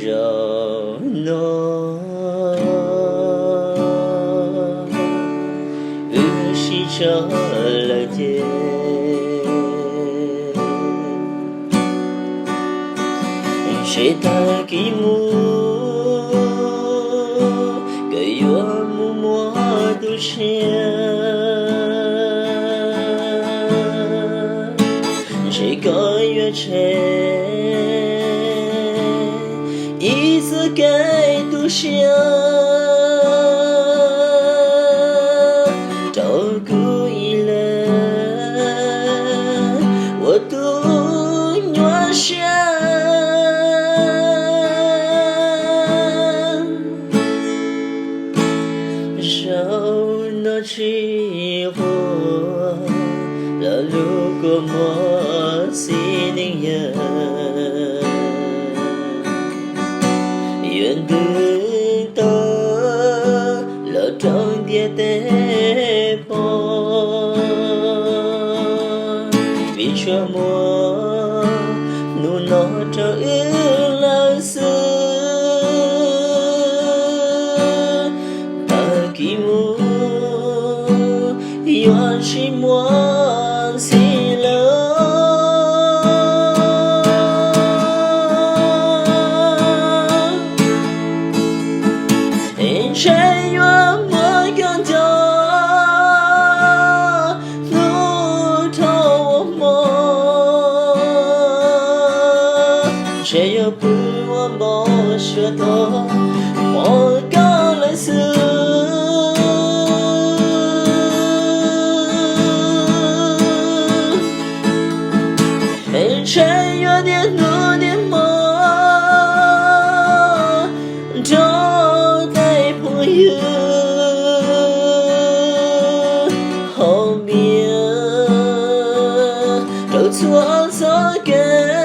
柔诺，是着了天，谁带给我，给我默默独身，谁个月晨，一次给独身，照顾一人，我独暖身。手拿起火，了路过我心灵人，愿等到了终点的波，vì cho mùa nụ nó trở là xưa kỳ mù yuan shi muan si lo in shay yuan mo gan da nu thao mo shay yo pu wan bo shu to mo ga lai su谁有点怒点梦，都带朋友，后面都错错跟。